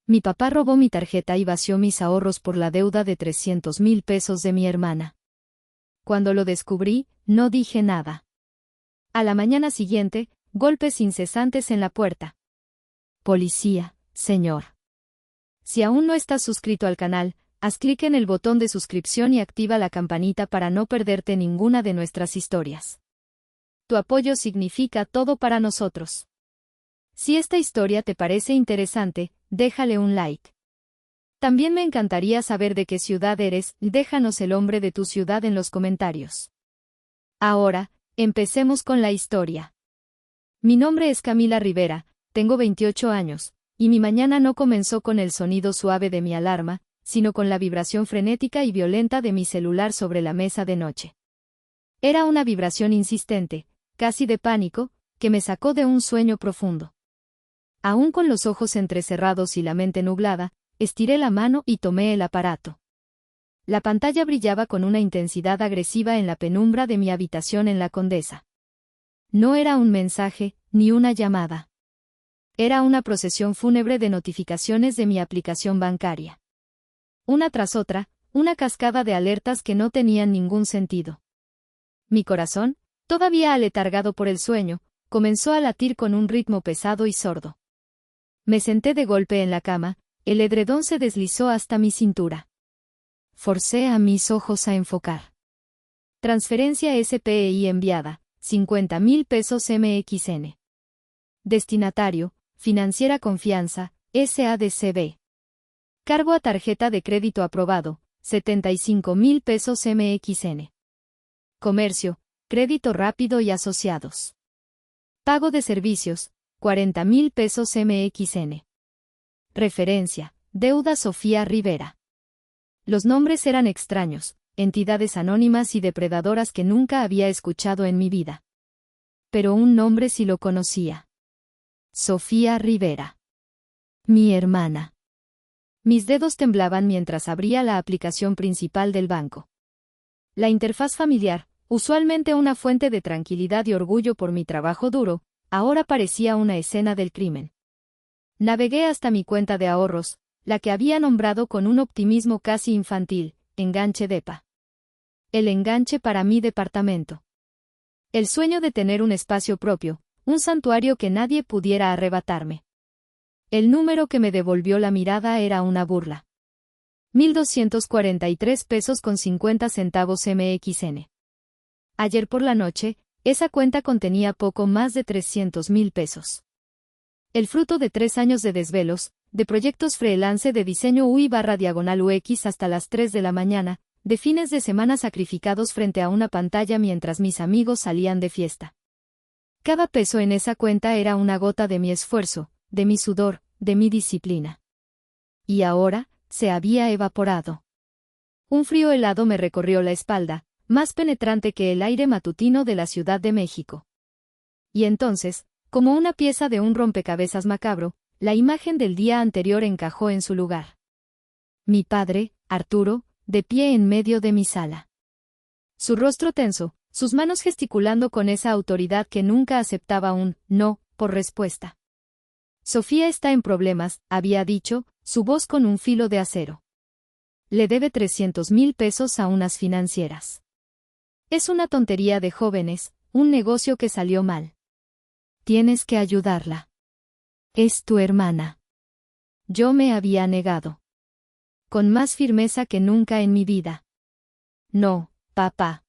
Mi papá robó mi tarjeta y vació mis ahorros por la deuda de 300,000 pesos de mi hermana. Cuando lo descubrí, no dije nada. A la mañana siguiente, golpes incesantes en la puerta. Policía, señor. Si aún no estás suscrito al canal, haz clic en el botón de suscripción y activa la campanita para no perderte ninguna de nuestras historias. Tu apoyo significa todo para nosotros. Si esta historia te parece interesante, déjale un like. También me encantaría saber de qué ciudad eres, déjanos el nombre de tu ciudad en los comentarios. Ahora, empecemos con la historia. Mi nombre es Camila Rivera, tengo 28 años, y mi mañana no comenzó con el sonido suave de mi alarma, sino con la vibración frenética y violenta de mi celular sobre la mesa de noche. Era una vibración insistente, casi de pánico, que me sacó de un sueño profundo. Aún con los ojos entrecerrados y la mente nublada, estiré la mano y tomé el aparato. La pantalla brillaba con una intensidad agresiva en la penumbra de mi habitación en La Condesa. No era un mensaje, ni una llamada. Era una procesión fúnebre de notificaciones de mi aplicación bancaria. Una tras otra, una cascada de alertas que no tenían ningún sentido. Mi corazón, todavía aletargado por el sueño, comenzó a latir con un ritmo pesado y sordo. Me senté de golpe en la cama, el edredón se deslizó hasta mi cintura. Forcé a mis ojos a enfocar. Transferencia SPEI enviada, 50,000 pesos MXN. Destinatario, Financiera Confianza, SADCB. Cargo a tarjeta de crédito aprobado, 75,000 pesos MXN. Comercio, Crédito Rápido y Asociados. Pago de servicios, 40,000 pesos MXN. Referencia, Deuda Sofía Rivera. Los nombres eran extraños, entidades anónimas y depredadoras que nunca había escuchado en mi vida. Pero un nombre sí lo conocía. Sofía Rivera. Mi hermana. Mis dedos temblaban mientras abría la aplicación principal del banco. La interfaz familiar, usualmente una fuente de tranquilidad y orgullo por mi trabajo duro, ahora parecía una escena del crimen. Navegué hasta mi cuenta de ahorros, la que había nombrado con un optimismo casi infantil, Enganche DEPA. El enganche para mi departamento. El sueño de tener un espacio propio, un santuario que nadie pudiera arrebatarme. El número que me devolvió la mirada era una burla. 1,243 pesos con 50 centavos MXN. Ayer por la noche, esa cuenta contenía poco más de 300,000 pesos. El fruto de 3 años de desvelos, de proyectos freelance de diseño UI/UX hasta las 3 de la mañana, de fines de semana sacrificados frente a una pantalla mientras mis amigos salían de fiesta. Cada peso en esa cuenta era una gota de mi esfuerzo, de mi sudor, de mi disciplina. Y ahora, se había evaporado. Un frío helado me recorrió la espalda, más penetrante que el aire matutino de la Ciudad de México. Y entonces, como una pieza de un rompecabezas macabro, la imagen del día anterior encajó en su lugar. Mi padre, Arturo, de pie en medio de mi sala. Su rostro tenso, sus manos gesticulando con esa autoridad que nunca aceptaba un no por respuesta. Sofía está en problemas, había dicho, su voz con un filo de acero. Le debe 300,000 pesos a unas financieras. Es una tontería de jóvenes, un negocio que salió mal. Tienes que ayudarla. Es tu hermana. Yo me había negado. Con más firmeza que nunca en mi vida. No, papá.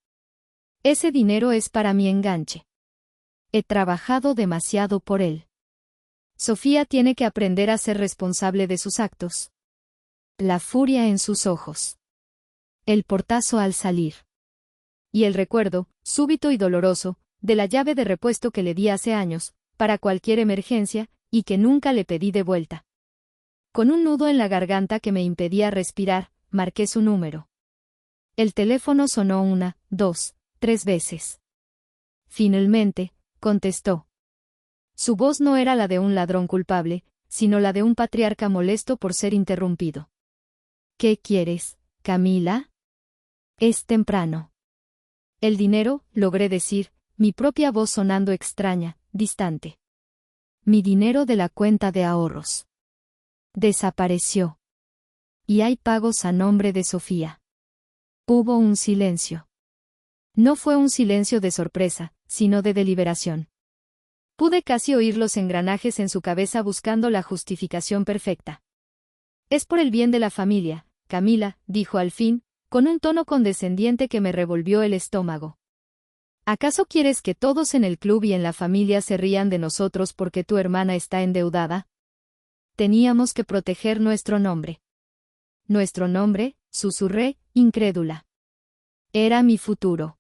Ese dinero es para mi enganche. He trabajado demasiado por él. Sofía tiene que aprender a ser responsable de sus actos. La furia en sus ojos. El portazo al salir. Y el recuerdo, súbito y doloroso, de la llave de repuesto que le di hace años, para cualquier emergencia, y que nunca le pedí de vuelta. Con un nudo en la garganta que me impedía respirar, marqué su número. El teléfono sonó 1, 2, 3 veces. Finalmente, contestó. Su voz no era la de un ladrón culpable, sino la de un patriarca molesto por ser interrumpido. ¿Qué quieres, Camila? Es temprano. El dinero, logré decir, mi propia voz sonando extraña, distante. Mi dinero de la cuenta de ahorros. Desapareció. Y hay pagos a nombre de Sofía. Hubo un silencio. No fue un silencio de sorpresa, sino de deliberación. Pude casi oír los engranajes en su cabeza buscando la justificación perfecta. Es por el bien de la familia, Camila, dijo al fin, con un tono condescendiente que me revolvió el estómago. ¿Acaso quieres que todos en el club y en la familia se rían de nosotros porque tu hermana está endeudada? Teníamos que proteger nuestro nombre. ¿Nuestro nombre?, susurré, incrédula. Era mi futuro.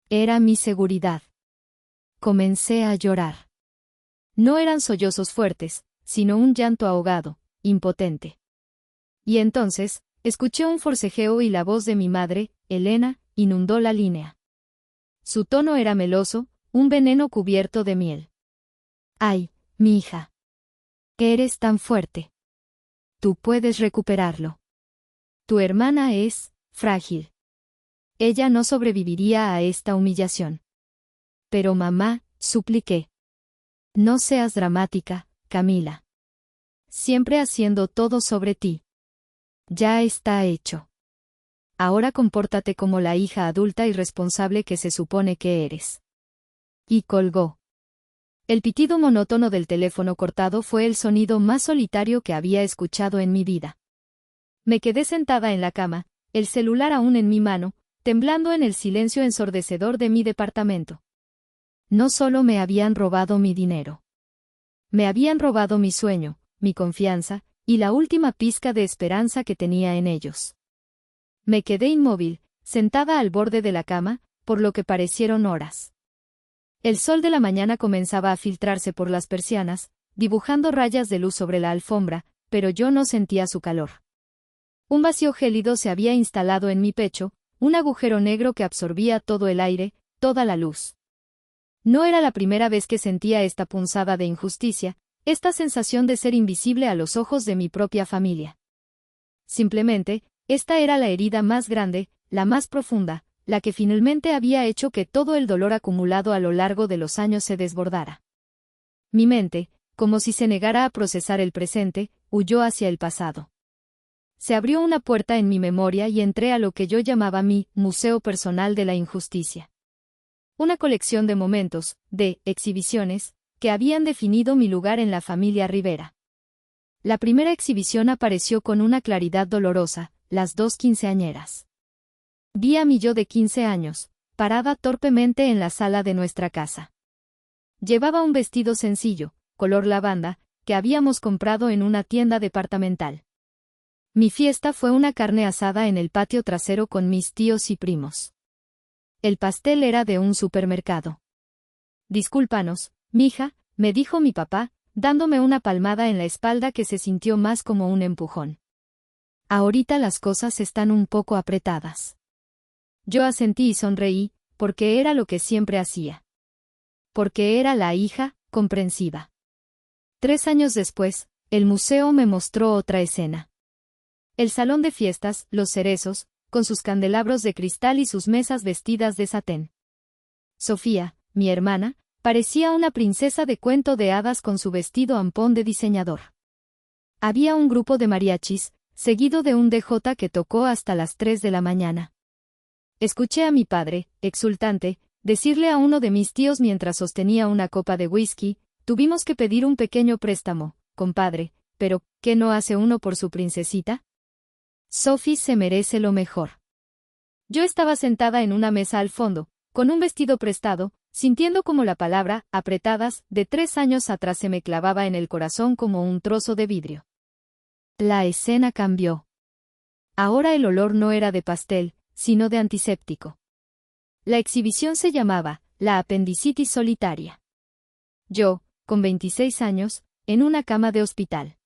Era mi seguridad. Comencé a llorar. No eran sollozos fuertes, sino un llanto ahogado, impotente. Y entonces, escuché un forcejeo y la voz de mi madre, Elena, inundó la línea. Su tono era meloso, un veneno cubierto de miel. ¡Ay, mi hija! Eres tan fuerte. Tú puedes recuperarlo. Tu hermana es frágil. Ella no sobreviviría a esta humillación. Pero mamá, supliqué. No seas dramática, Camila. Siempre haciendo todo sobre ti. Ya está hecho. Ahora compórtate como la hija adulta y responsable que se supone que eres. Y colgó. El pitido monótono del teléfono cortado fue el sonido más solitario que había escuchado en mi vida. Me quedé sentada en la cama, el celular aún en mi mano, temblando en el silencio ensordecedor de mi departamento. No solo me habían robado mi dinero. Me habían robado mi sueño, mi confianza, y la última pizca de esperanza que tenía en ellos. Me quedé inmóvil, sentada al borde de la cama, por lo que parecieron horas. El sol de la mañana comenzaba a filtrarse por las persianas, dibujando rayas de luz sobre la alfombra, pero yo no sentía su calor. Un vacío gélido se había instalado en mi pecho, un agujero negro que absorbía todo el aire, toda la luz. No era la primera vez que sentía esta punzada de injusticia, esta sensación de ser invisible a los ojos de mi propia familia. Simplemente, esta era la herida más grande, la más profunda, la que finalmente había hecho que todo el dolor acumulado a lo largo de los años se desbordara. Mi mente, como si se negara a procesar el presente, huyó hacia el pasado. Se abrió una puerta en mi memoria y entré a lo que yo llamaba mi museo personal de la injusticia. Una colección de momentos, de exhibiciones, que habían definido mi lugar en la familia Rivera. La primera exhibición apareció con una claridad dolorosa, las dos quinceañeras. Vi a mi yo de 15 años, parada torpemente en la sala de nuestra casa. Llevaba un vestido sencillo, color lavanda, que habíamos comprado en una tienda departamental. Mi fiesta fue una carne asada en el patio trasero con mis tíos y primos. El pastel era de un supermercado. Discúlpanos, mija, me dijo mi papá, dándome una palmada en la espalda que se sintió más como un empujón. Ahorita las cosas están un poco apretadas. Yo asentí y sonreí, porque era lo que siempre hacía. Porque era la hija, comprensiva. 3 años después, el museo me mostró otra escena. El salón de fiestas, Los Cerezos, con sus candelabros de cristal y sus mesas vestidas de satén. Sofía, mi hermana, parecía una princesa de cuento de hadas con su vestido ampón de diseñador. Había un grupo de mariachis, seguido de un DJ que tocó hasta las 3 de la mañana. Escuché a mi padre, exultante, decirle a uno de mis tíos mientras sostenía una copa de whisky: tuvimos que pedir un pequeño préstamo, compadre, pero ¿qué no hace uno por su princesita? Sophie se merece lo mejor. Yo estaba sentada en una mesa al fondo, con un vestido prestado, sintiendo como la palabra, apretadas, de 3 años atrás se me clavaba en el corazón como un trozo de vidrio. La escena cambió. Ahora el olor no era de pastel, sino de antiséptico. La exhibición se llamaba La apendicitis solitaria. Yo, con 26 años, en una cama de hospital.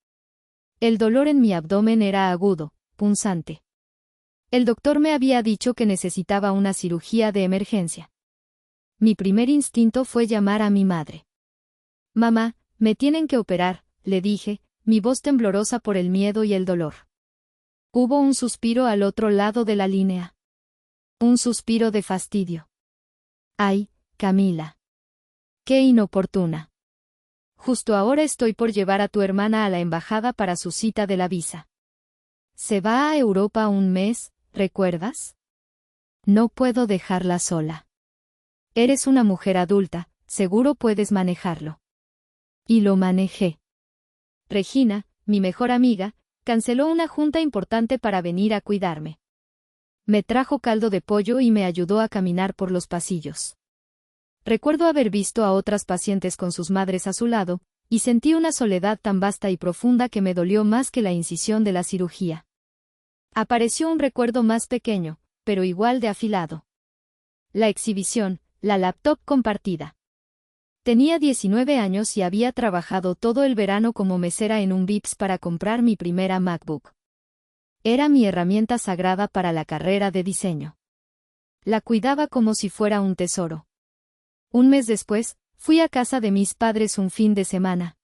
El dolor en mi abdomen era agudo, punzante. El doctor me había dicho que necesitaba una cirugía de emergencia. Mi primer instinto fue llamar a mi madre. Mamá, me tienen que operar, le dije, mi voz temblorosa por el miedo y el dolor. Hubo un suspiro al otro lado de la línea. Un suspiro de fastidio. Ay, Camila. Qué inoportuna. justo ahora estoy por llevar a tu hermana a la embajada para su cita de la visa. Se va a Europa un mes, ¿recuerdas? No puedo dejarla sola. Eres una mujer adulta, seguro puedes manejarlo. Y lo manejé. Regina, mi mejor amiga, canceló una junta importante para venir a cuidarme. Me trajo caldo de pollo y me ayudó a caminar por los pasillos. Recuerdo haber visto a otras pacientes con sus madres a su lado, y sentí una soledad tan vasta y profunda que me dolió más que la incisión de la cirugía. Apareció un recuerdo más pequeño, pero igual de afilado. La exhibición, la laptop compartida. Tenía 19 años y había trabajado todo el verano como mesera en un Vips para comprar mi primera MacBook. Era mi herramienta sagrada para la carrera de diseño. La cuidaba como si fuera un tesoro. Un mes después, fui a casa de mis padres un fin de semana.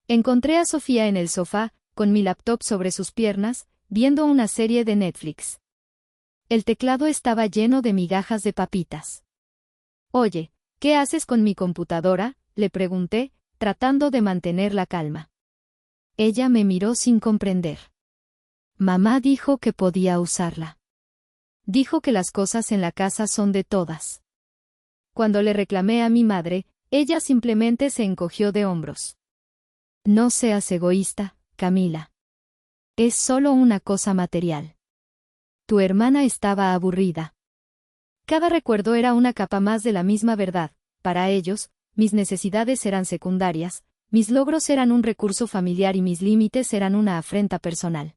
Encontré a Sofía en el sofá, con mi laptop sobre sus piernas, viendo una serie de Netflix. El teclado estaba lleno de migajas de papitas. Oye, ¿qué haces con mi computadora?, le pregunté, tratando de mantener la calma. Ella me miró sin comprender. Mamá dijo que podía usarla. Dijo que las cosas en la casa son de todas. Cuando le reclamé a mi madre, ella simplemente se encogió de hombros. No seas egoísta, Camila. Es solo una cosa material. Tu hermana estaba aburrida. Cada recuerdo era una capa más de la misma verdad. Para ellos, mis necesidades eran secundarias, mis logros eran un recurso familiar y mis límites eran una afrenta personal.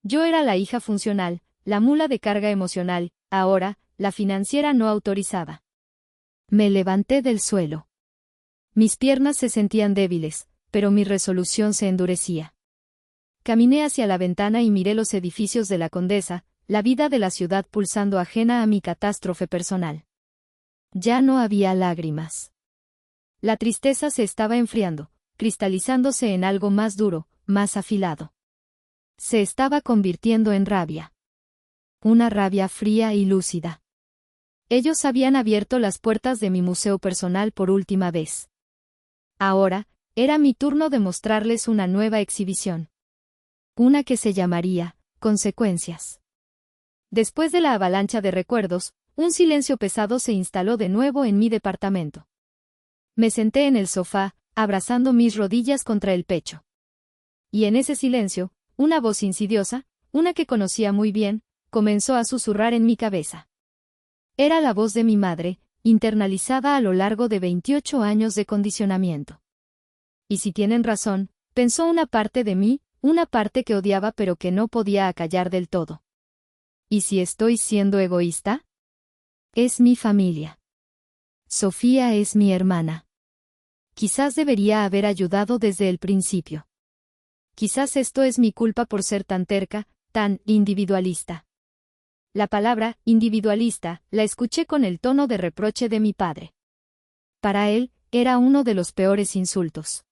Yo era la hija funcional, la mula de carga emocional, ahora, la financiera no autorizada. Me levanté del suelo. Mis piernas se sentían débiles, pero mi resolución se endurecía. Caminé hacia la ventana y miré los edificios de la Condesa, la vida de la ciudad pulsando ajena a mi catástrofe personal. Ya no había lágrimas. La tristeza se estaba enfriando, cristalizándose en algo más duro, más afilado. Se estaba convirtiendo en rabia. Una rabia fría y lúcida. Ellos habían abierto las puertas de mi museo personal por última vez. Ahora, era mi turno de mostrarles una nueva exhibición. Una que se llamaría Consecuencias. Después de la avalancha de recuerdos, un silencio pesado se instaló de nuevo en mi departamento. Me senté en el sofá, abrazando mis rodillas contra el pecho. Y en ese silencio, una voz insidiosa, una que conocía muy bien, comenzó a susurrar en mi cabeza. Era la voz de mi madre, internalizada a lo largo de 28 años de condicionamiento. Y si tienen razón, pensó una parte de mí, una parte que odiaba pero que no podía acallar del todo. ¿Y si estoy siendo egoísta? Es mi familia. Sofía es mi hermana. Quizás debería haber ayudado desde el principio. Quizás esto es mi culpa por ser tan terca, tan individualista. La palabra individualista la escuché con el tono de reproche de mi padre. Para él, era uno de los peores insultos.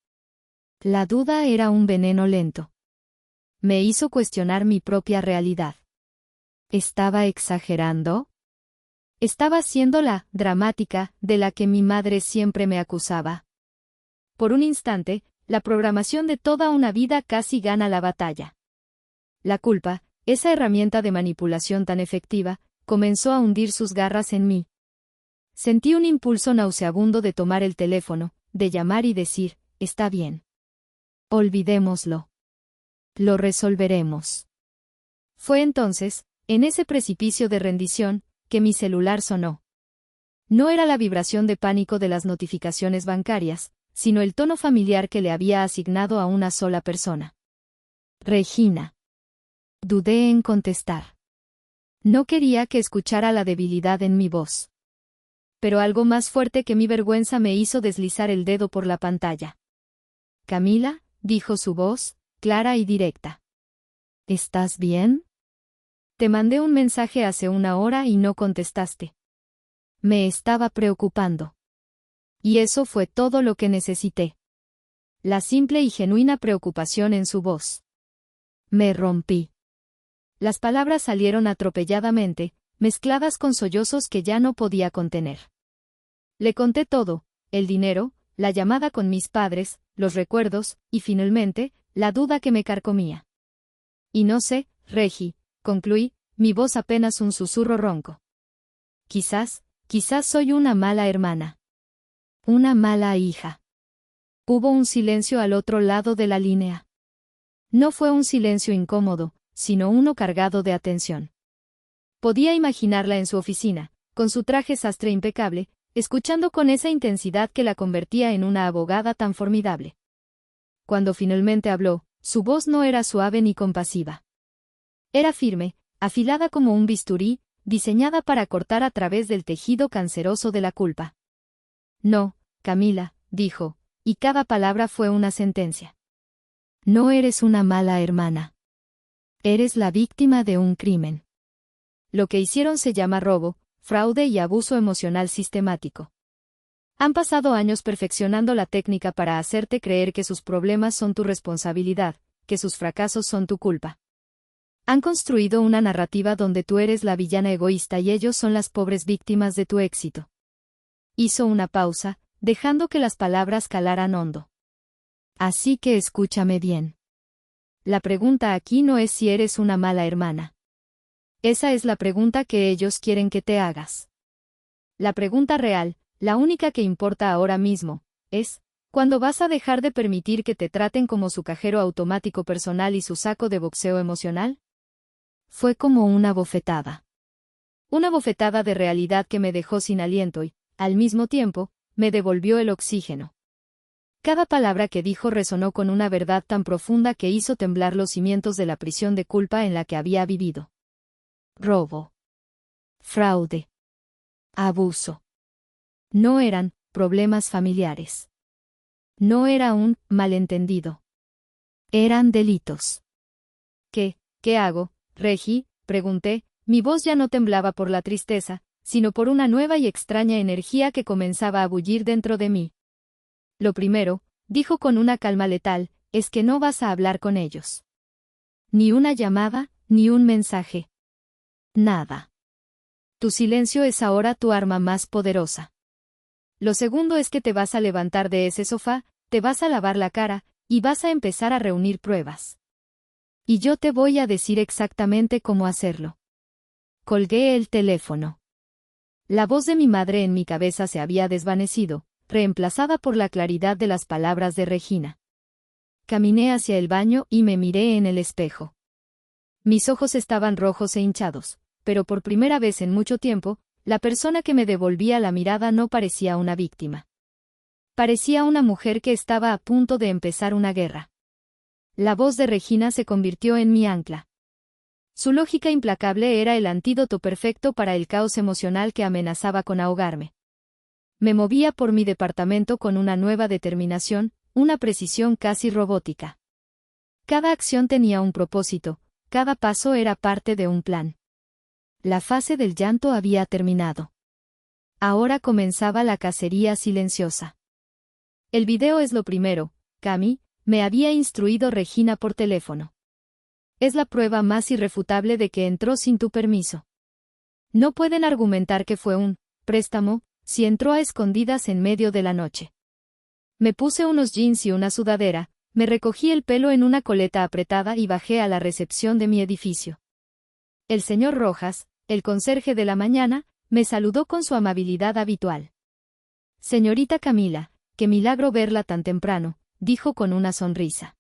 La duda era un veneno lento. Me hizo cuestionar mi propia realidad. ¿Estaba exagerando? ¿Estaba siendo la dramática de la que mi madre siempre me acusaba? Por un instante, la programación de toda una vida casi gana la batalla. La culpa, esa herramienta de manipulación tan efectiva, comenzó a hundir sus garras en mí. Sentí un impulso nauseabundo de tomar el teléfono, de llamar y decir, está bien. Olvidémoslo. Lo resolveremos. Fue entonces, en ese precipicio de rendición, que mi celular sonó. No era la vibración de pánico de las notificaciones bancarias, sino el tono familiar que le había asignado a una sola persona. Regina. Dudé en contestar. No quería que escuchara la debilidad en mi voz. Pero algo más fuerte que mi vergüenza me hizo deslizar el dedo por la pantalla. Camila, dijo su voz, clara y directa. ¿Estás bien? Te mandé un mensaje hace una hora y no contestaste. Me estaba preocupando. Y eso fue todo lo que necesité. La simple y genuina preocupación en su voz. Me rompí. Las palabras salieron atropelladamente, mezcladas con sollozos que ya no podía contener. Le conté todo, el dinero, la llamada con mis padres, los recuerdos, y finalmente, la duda que me carcomía. Y no sé, Reggie, concluí, mi voz apenas un susurro ronco. Quizás soy una mala hermana. Una mala hija. Hubo un silencio al otro lado de la línea. No fue un silencio incómodo, sino uno cargado de atención. Podía imaginarla en su oficina, con su traje sastre impecable, escuchando con esa intensidad que la convertía en una abogada tan formidable. Cuando finalmente habló, su voz no era suave ni compasiva. Era firme, afilada como un bisturí, diseñada para cortar a través del tejido canceroso de la culpa. No, Camila, dijo, y cada palabra fue una sentencia. No eres una mala hermana. Eres la víctima de un crimen. Lo que hicieron se llama robo, fraude y abuso emocional sistemático. Han pasado años perfeccionando la técnica para hacerte creer que sus problemas son tu responsabilidad, que sus fracasos son tu culpa. Han construido una narrativa donde tú eres la villana egoísta y ellos son las pobres víctimas de tu éxito. Hizo una pausa, dejando que las palabras calaran hondo. Así que escúchame bien. La pregunta aquí no es si eres una mala hermana. Esa es la pregunta que ellos quieren que te hagas. La pregunta real, la única que importa ahora mismo, es, ¿cuándo vas a dejar de permitir que te traten como su cajero automático personal y su saco de boxeo emocional? Fue como una bofetada. Una bofetada de realidad que me dejó sin aliento y, al mismo tiempo, me devolvió el oxígeno. Cada palabra que dijo resonó con una verdad tan profunda que hizo temblar los cimientos de la prisión de culpa en la que había vivido. Robo. Fraude. Abuso. No eran problemas familiares. No era un malentendido. Eran delitos. ¿Qué hago, Reggie?, pregunté, mi voz ya no temblaba por la tristeza, sino por una nueva y extraña energía que comenzaba a bullir dentro de mí. Lo primero, dijo con una calma letal, es que no vas a hablar con ellos. Ni una llamada, ni un mensaje. Nada. Tu silencio es ahora tu arma más poderosa. Lo segundo es que te vas a levantar de ese sofá, te vas a lavar la cara, y vas a empezar a reunir pruebas. Y yo te voy a decir exactamente cómo hacerlo. Colgué el teléfono. La voz de mi madre en mi cabeza se había desvanecido, reemplazada por la claridad de las palabras de Regina. Caminé hacia el baño y me miré en el espejo. Mis ojos estaban rojos e hinchados, pero por primera vez en mucho tiempo, la persona que me devolvía la mirada no parecía una víctima. Parecía una mujer que estaba a punto de empezar una guerra. La voz de Regina se convirtió en mi ancla. Su lógica implacable era el antídoto perfecto para el caos emocional que amenazaba con ahogarme. Me movía por mi departamento con una nueva determinación, una precisión casi robótica. Cada acción tenía un propósito, cada paso era parte de un plan. La fase del llanto había terminado. Ahora comenzaba la cacería silenciosa. El video es lo primero, Cami, me había instruido Regina por teléfono. Es la prueba más irrefutable de que entró sin tu permiso. No pueden argumentar que fue un préstamo, si entró a escondidas en medio de la noche. Me puse unos jeans y una sudadera, me recogí el pelo en una coleta apretada y bajé a la recepción de mi edificio. El señor Rojas, el conserje de la mañana, me saludó con su amabilidad habitual. Señorita Camila, qué milagro verla tan temprano, dijo con una sonrisa.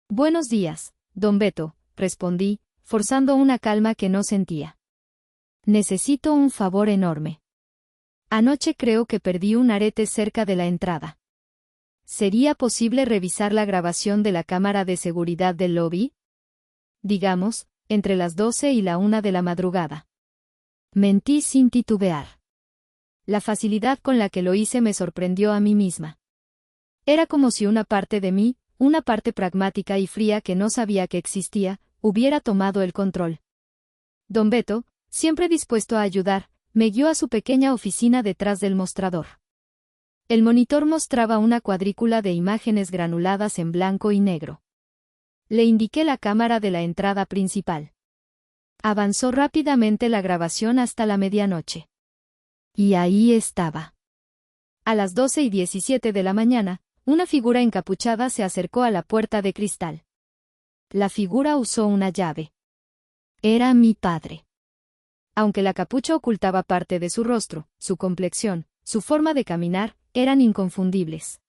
Buenos días, don Beto, respondí, forzando una calma que no sentía. Necesito un favor enorme. Anoche creo que perdí un arete cerca de la entrada. ¿Sería posible revisar la grabación de la cámara de seguridad del lobby? Digamos, entre las 12 y la 1 de la madrugada. Mentí sin titubear. La facilidad con la que lo hice me sorprendió a mí misma. Era como si una parte de mí, una parte pragmática y fría que no sabía que existía, hubiera tomado el control. Don Beto, siempre dispuesto a ayudar, me guió a su pequeña oficina detrás del mostrador. El monitor mostraba una cuadrícula de imágenes granuladas en blanco y negro. Le indiqué la cámara de la entrada principal. Avanzó rápidamente la grabación hasta la medianoche. Y ahí estaba. A las 12:17 de la mañana, una figura encapuchada se acercó a la puerta de cristal. La figura usó una llave. Era mi padre. Aunque la capucha ocultaba parte de su rostro, su complexión, su forma de caminar, eran inconfundibles.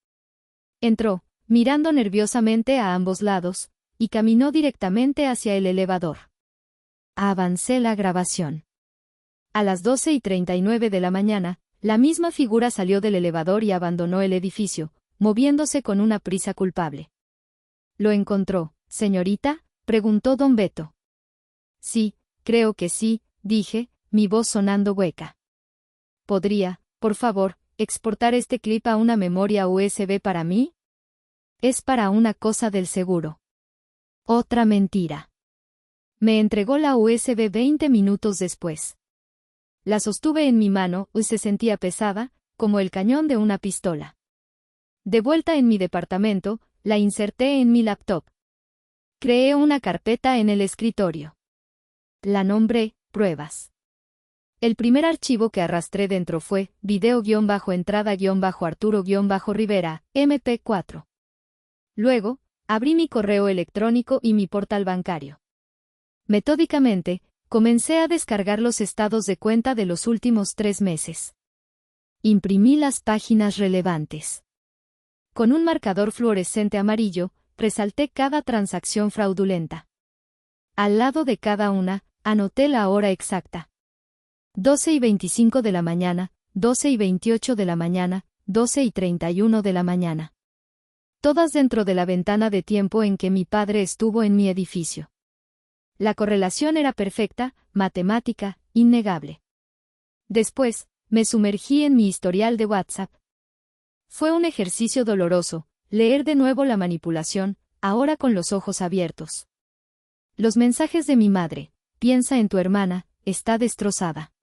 Entró, mirando nerviosamente a ambos lados, y caminó directamente hacia el elevador. Avancé la grabación. A las 12:39 de la mañana, la misma figura salió del elevador y abandonó el edificio, moviéndose con una prisa culpable. ¿Lo encontró, señorita?, preguntó don Beto. Sí, creo que sí, dije, mi voz sonando hueca. ¿Podría, por favor, exportar este clip a una memoria USB para mí? Es para una cosa del seguro. Otra mentira. Me entregó la USB 20 minutos después. La sostuve en mi mano y se sentía pesada, como el cañón de una pistola. De vuelta en mi departamento, la inserté en mi laptop. Creé una carpeta en el escritorio. La nombré Pruebas. El primer archivo que arrastré dentro fue video-entrada-Arturo-Rivera, MP4. Luego, abrí mi correo electrónico y mi portal bancario. Metódicamente, comencé a descargar los estados de cuenta de los últimos 3 meses. Imprimí las páginas relevantes. Con un marcador fluorescente amarillo, resalté cada transacción fraudulenta. Al lado de cada una, anoté la hora exacta. 12:25 de la mañana, 12:28 de la mañana, 12:31 de la mañana. Todas dentro de la ventana de tiempo en que mi padre estuvo en mi edificio. La correlación era perfecta, matemática, innegable. Después, me sumergí en mi historial de WhatsApp. Fue un ejercicio doloroso, leer de nuevo la manipulación, ahora con los ojos abiertos. Los mensajes de mi madre, piensa en tu hermana, está destrozada.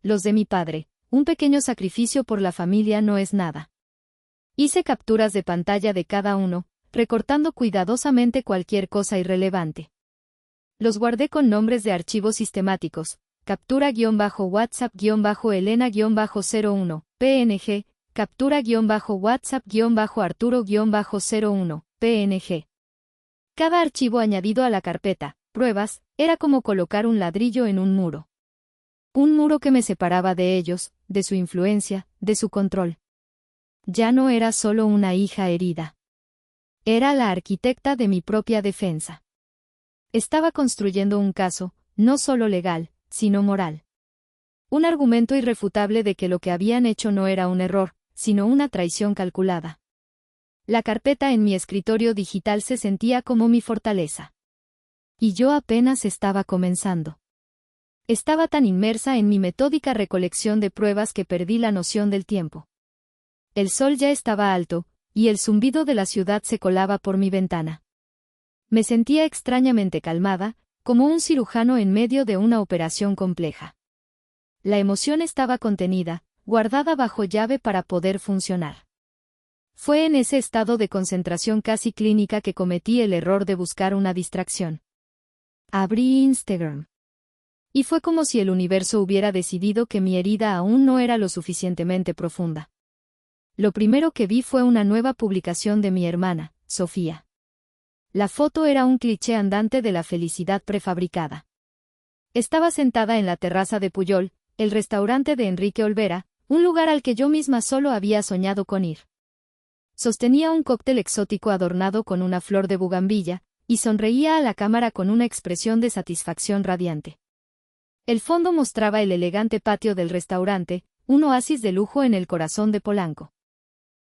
Los de mi padre, un pequeño sacrificio por la familia no es nada. Hice capturas de pantalla de cada uno, recortando cuidadosamente cualquier cosa irrelevante. Los guardé con nombres de archivos sistemáticos, captura-whatsapp-elena-01, PNG, captura-whatsapp-Arturo-01, PNG. Cada archivo añadido a la carpeta, pruebas, era como colocar un ladrillo en un muro. Un muro que me separaba de ellos, de su influencia, de su control. Ya no era solo una hija herida. Era la arquitecta de mi propia defensa. Estaba construyendo un caso, no solo legal, sino moral. Un argumento irrefutable de que lo que habían hecho no era un error, sino una traición calculada. La carpeta en mi escritorio digital se sentía como mi fortaleza. Y yo apenas estaba comenzando. Estaba tan inmersa en mi metódica recolección de pruebas que perdí la noción del tiempo. El sol ya estaba alto, y el zumbido de la ciudad se colaba por mi ventana. Me sentía extrañamente calmada, como un cirujano en medio de una operación compleja. La emoción estaba contenida, guardada bajo llave para poder funcionar. Fue en ese estado de concentración casi clínica que cometí el error de buscar una distracción. Abrí Instagram. Y fue como si el universo hubiera decidido que mi herida aún no era lo suficientemente profunda. Lo primero que vi fue una nueva publicación de mi hermana, Sofía. La foto era un cliché andante de la felicidad prefabricada. Estaba sentada en la terraza de Pujol, el restaurante de Enrique Olvera, un lugar al que yo misma solo había soñado con ir. Sostenía un cóctel exótico adornado con una flor de bugambilla, y sonreía a la cámara con una expresión de satisfacción radiante. El fondo mostraba el elegante patio del restaurante, un oasis de lujo en el corazón de Polanco.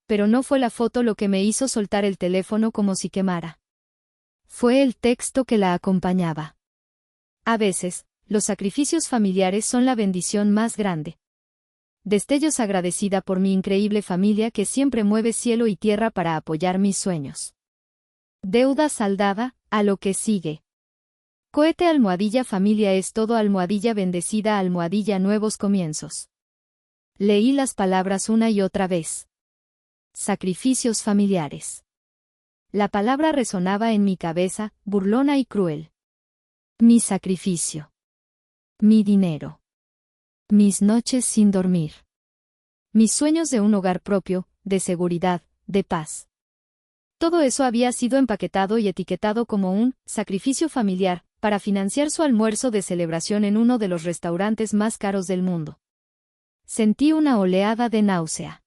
Pero no fue la foto lo que me hizo soltar el teléfono como si quemara. Fue el texto que la acompañaba. A veces, los sacrificios familiares son la bendición más grande. Destellos agradecida por mi increíble familia que siempre mueve cielo y tierra para apoyar mis sueños. Deuda saldada, a lo que sigue. Cohete almohadilla familia es todo almohadilla bendecida almohadilla nuevos comienzos. Leí las palabras una y otra vez. Sacrificios familiares. La palabra resonaba en mi cabeza, burlona y cruel. Mi sacrificio. Mi dinero. Mis noches sin dormir. Mis sueños de un hogar propio, de seguridad, de paz. Todo eso había sido empaquetado y etiquetado como un sacrificio familiar, para financiar su almuerzo de celebración en uno de los restaurantes más caros del mundo. Sentí una oleada de náusea.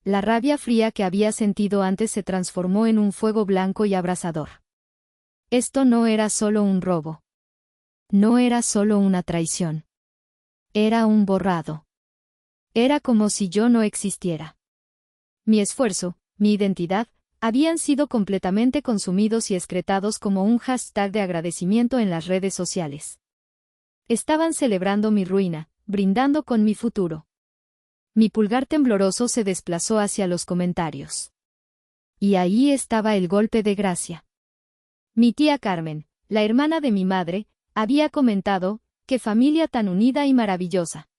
La rabia fría que había sentido antes se transformó en un fuego blanco y abrasador. Esto no era solo un robo. No era solo una traición. Era un borrado. Era como si yo no existiera. Mi esfuerzo, mi identidad, habían sido completamente consumidos y excretados como un hashtag de agradecimiento en las redes sociales. Estaban celebrando mi ruina, brindando con mi futuro. Mi pulgar tembloroso se desplazó hacia los comentarios. Y ahí estaba el golpe de gracia. Mi tía Carmen, la hermana de mi madre, había comentado: «¡Qué familia tan unida y maravillosa!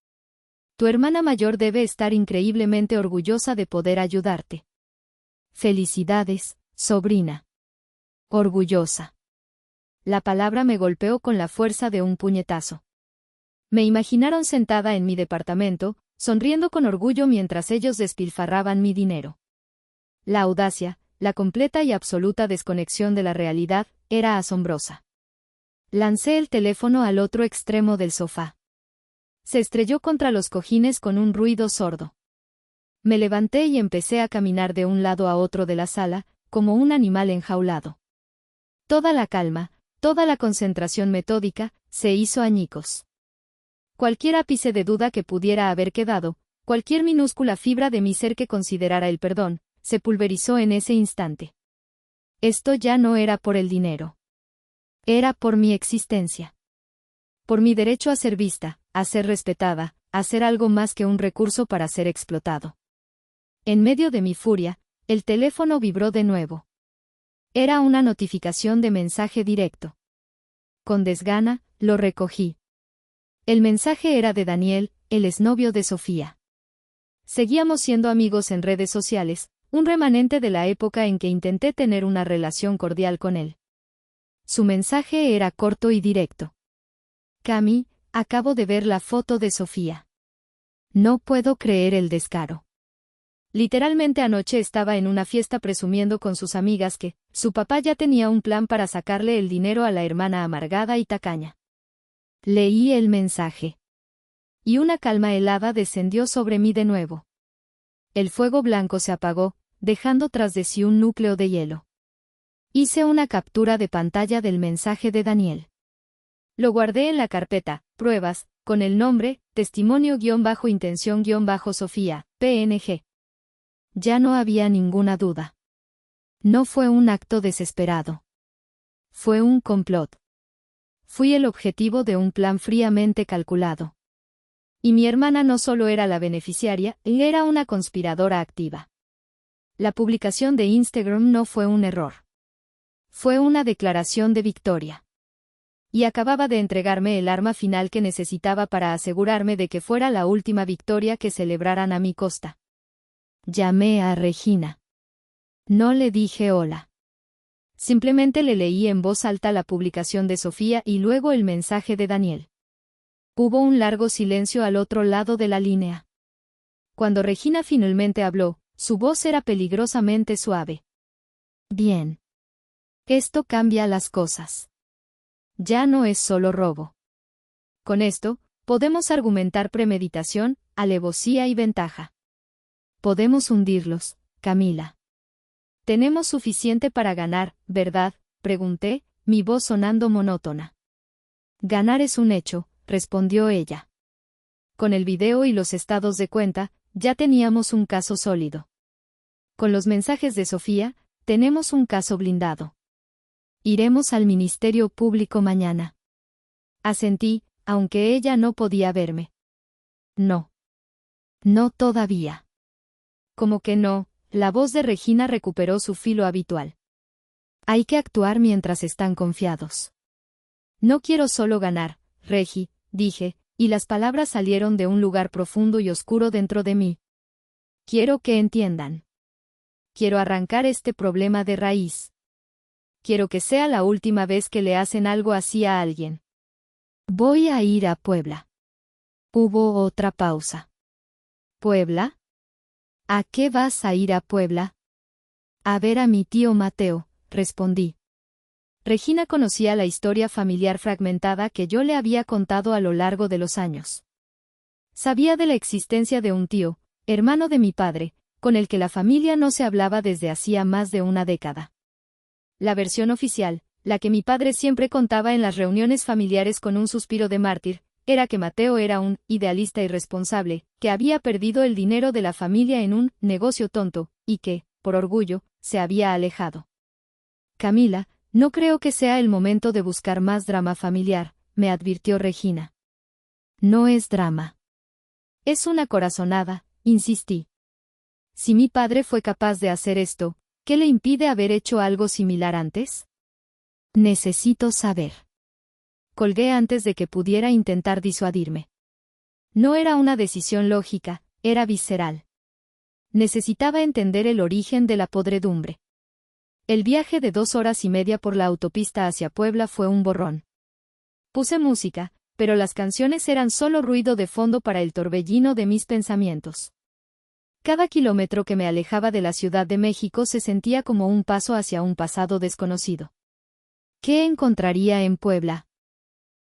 Tu hermana mayor debe estar increíblemente orgullosa de poder ayudarte. Felicidades, sobrina». Orgullosa. La palabra me golpeó con la fuerza de un puñetazo. Me imaginaron sentada en mi departamento, sonriendo con orgullo mientras ellos despilfarraban mi dinero. La audacia, la completa y absoluta desconexión de la realidad, era asombrosa. Lancé el teléfono al otro extremo del sofá. Se estrelló contra los cojines con un ruido sordo. Me levanté y empecé a caminar de un lado a otro de la sala, como un animal enjaulado. Toda la calma, toda la concentración metódica, se hizo añicos. Cualquier ápice de duda que pudiera haber quedado, cualquier minúscula fibra de mi ser que considerara el perdón, se pulverizó en ese instante. Esto ya no era por el dinero. Era por mi existencia. Por mi derecho a ser vista, a ser respetada, a ser algo más que un recurso para ser explotado. En medio de mi furia, el teléfono vibró de nuevo. Era una notificación de mensaje directo. Con desgana, lo recogí. El mensaje era de Daniel, el exnovio de Sofía. Seguíamos siendo amigos en redes sociales, un remanente de la época en que intenté tener una relación cordial con él. Su mensaje era corto y directo. Cami, acabo de ver la foto de Sofía. No puedo creer el descaro. Literalmente anoche estaba en una fiesta presumiendo con sus amigas que su papá ya tenía un plan para sacarle el dinero a la hermana amargada y tacaña. Leí el mensaje. Y una calma helada descendió sobre mí de nuevo. El fuego blanco se apagó, dejando tras de sí un núcleo de hielo. Hice una captura de pantalla del mensaje de Daniel. Lo guardé en la carpeta, pruebas, con el nombre, testimonio-intención-Sofía, PNG. Ya no había ninguna duda. No fue un acto desesperado. Fue un complot. Fui el objetivo de un plan fríamente calculado. Y mi hermana no solo era la beneficiaria, era una conspiradora activa. La publicación de Instagram no fue un error. Fue una declaración de victoria. Y acababa de entregarme el arma final que necesitaba para asegurarme de que fuera la última victoria que celebraran a mi costa. Llamé a Regina. No le dije hola. Simplemente le leí en voz alta la publicación de Sofía y luego el mensaje de Daniel. Hubo un largo silencio al otro lado de la línea. Cuando Regina finalmente habló, su voz era peligrosamente suave. Bien. Esto cambia las cosas. Ya no es solo robo. Con esto, podemos argumentar premeditación, alevosía y ventaja. Podemos hundirlos, Camila. Tenemos suficiente para ganar, ¿verdad?, pregunté, mi voz sonando monótona. Ganar es un hecho, respondió ella. Con el video y los estados de cuenta, ya teníamos un caso sólido. Con los mensajes de Sofía, tenemos un caso blindado. Iremos al Ministerio Público mañana. Asentí, aunque ella no podía verme. No. No todavía. Como que no, la voz de Regina recuperó su filo habitual. Hay que actuar mientras están confiados. No quiero solo ganar, Regi, dije, y las palabras salieron de un lugar profundo y oscuro dentro de mí. Quiero que entiendan. Quiero arrancar este problema de raíz. Quiero que sea la última vez que le hacen algo así a alguien. Voy a ir a Puebla. Hubo otra pausa. ¿Puebla? ¿A qué vas a ir a Puebla? A ver a mi tío Mateo, respondí. Regina conocía la historia familiar fragmentada que yo le había contado a lo largo de los años. Sabía de la existencia de un tío, hermano de mi padre, con el que la familia no se hablaba desde hacía más de una década. La versión oficial, la que mi padre siempre contaba en las reuniones familiares con un suspiro de mártir, era que Mateo era un idealista irresponsable, que había perdido el dinero de la familia en un negocio tonto, y que, por orgullo, se había alejado. Camila, no creo que sea el momento de buscar más drama familiar, me advirtió Regina. No es drama. Es una corazonada, insistí. Si mi padre fue capaz de hacer esto, ¿qué le impide haber hecho algo similar antes? Necesito saber. Colgué antes de que pudiera intentar disuadirme. No era una decisión lógica, era visceral. Necesitaba entender el origen de la podredumbre. El viaje de 2 horas y media por la autopista hacia Puebla fue un borrón. Puse música, pero las canciones eran solo ruido de fondo para el torbellino de mis pensamientos. Cada kilómetro que me alejaba de la Ciudad de México se sentía como un paso hacia un pasado desconocido. ¿Qué encontraría en Puebla?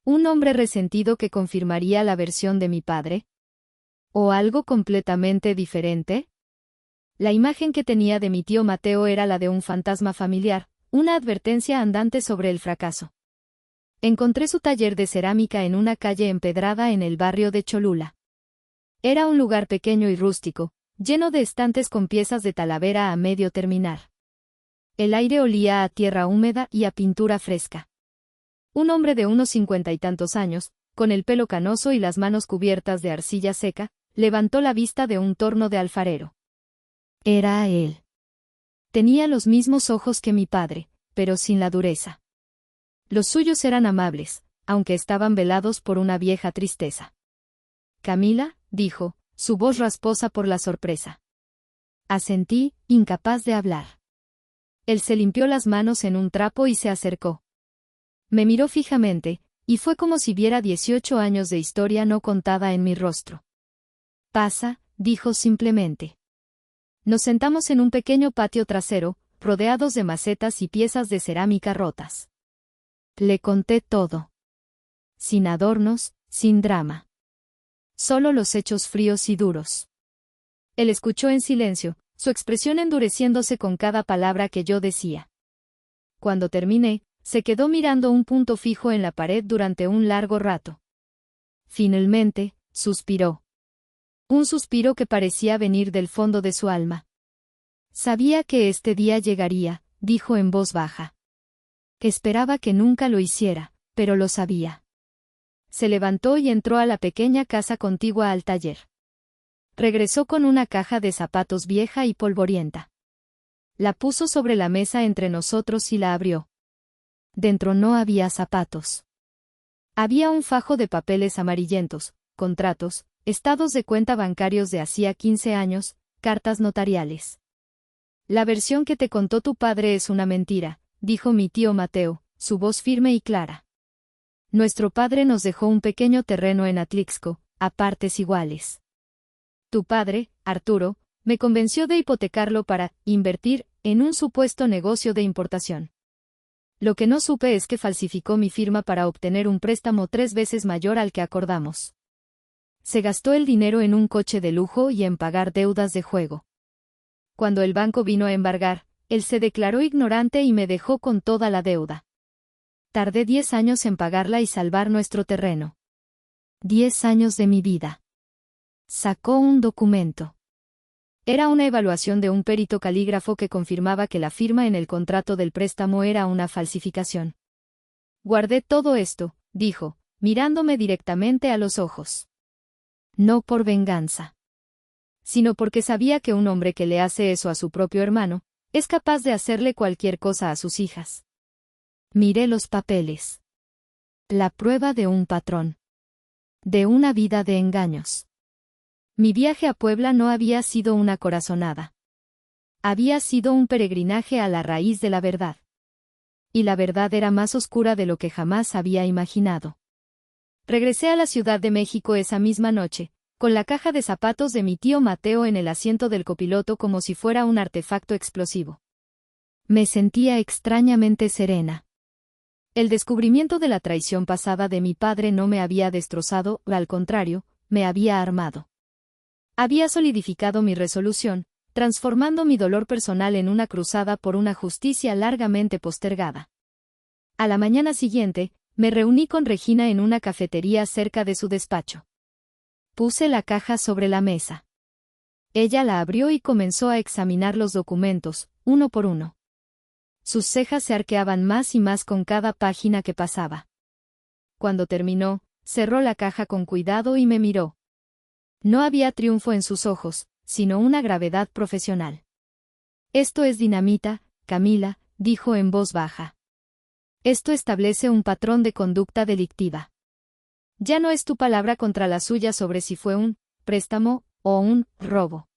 ¿Un hombre resentido que confirmaría la versión de mi padre? ¿O algo completamente diferente? La imagen que tenía de mi tío Mateo era la de un fantasma familiar, una advertencia andante sobre el fracaso. Encontré su taller de cerámica en una calle empedrada en el barrio de Cholula. Era un lugar pequeño y rústico, lleno de estantes con piezas de talavera a medio terminar. El aire olía a tierra húmeda y a pintura fresca. Un hombre de unos 50 y tantos años, con el pelo canoso y las manos cubiertas de arcilla seca, levantó la vista de un torno de alfarero. Era él. Tenía los mismos ojos que mi padre, pero sin la dureza. Los suyos eran amables, aunque estaban velados por una vieja tristeza. Camila, dijo, su voz rasposa por la sorpresa. Asentí, incapaz de hablar. Él se limpió las manos en un trapo y se acercó. Me miró fijamente, y fue como si viera 18 años de historia no contada en mi rostro. Pasa, dijo simplemente. Nos sentamos en un pequeño patio trasero, rodeados de macetas y piezas de cerámica rotas. Le conté todo. Sin adornos, sin drama. Solo los hechos fríos y duros. Él escuchó en silencio, su expresión endureciéndose con cada palabra que yo decía. Cuando terminé, se quedó mirando un punto fijo en la pared durante un largo rato. Finalmente, suspiró. Un suspiro que parecía venir del fondo de su alma. Sabía que este día llegaría, dijo en voz baja. Esperaba que nunca lo hiciera, pero lo sabía. Se levantó y entró a la pequeña casa contigua al taller. Regresó con una caja de zapatos vieja y polvorienta. La puso sobre la mesa entre nosotros y la abrió. Dentro no había zapatos. Había un fajo de papeles amarillentos, contratos, estados de cuenta bancarios de hacía 15 años, cartas notariales. La versión que te contó tu padre es una mentira, dijo mi tío Mateo, su voz firme y clara. Nuestro padre nos dejó un pequeño terreno en Atlixco, a partes iguales. Tu padre, Arturo, me convenció de hipotecarlo para invertir en un supuesto negocio de importación. Lo que no supe es que falsificó mi firma para obtener un préstamo 3 veces mayor al que acordamos. Se gastó el dinero en un coche de lujo y en pagar deudas de juego. Cuando el banco vino a embargar, él se declaró ignorante y me dejó con toda la deuda. Tardé 10 años en pagarla y salvar nuestro terreno. 10 años de mi vida. Sacó un documento. Era una evaluación de un perito calígrafo que confirmaba que la firma en el contrato del préstamo era una falsificación. Guardé todo esto, dijo, mirándome directamente a los ojos. No por venganza. Sino porque sabía que un hombre que le hace eso a su propio hermano, es capaz de hacerle cualquier cosa a sus hijas. Miré los papeles. La prueba de un patrón. De una vida de engaños. Mi viaje a Puebla no había sido una corazonada. Había sido un peregrinaje a la raíz de la verdad. Y la verdad era más oscura de lo que jamás había imaginado. Regresé a la Ciudad de México esa misma noche, con la caja de zapatos de mi tío Mateo en el asiento del copiloto como si fuera un artefacto explosivo. Me sentía extrañamente serena. El descubrimiento de la traición pasada de mi padre no me había destrozado, al contrario, me había armado. Había solidificado mi resolución, transformando mi dolor personal en una cruzada por una justicia largamente postergada. A la mañana siguiente, me reuní con Regina en una cafetería cerca de su despacho. Puse la caja sobre la mesa. Ella la abrió y comenzó a examinar los documentos, uno por uno. Sus cejas se arqueaban más y más con cada página que pasaba. Cuando terminó, cerró la caja con cuidado y me miró. No había triunfo en sus ojos, sino una gravedad profesional. Esto es dinamita, Camila, dijo en voz baja. Esto establece un patrón de conducta delictiva. Ya no es tu palabra contra la suya sobre si fue un préstamo o un robo.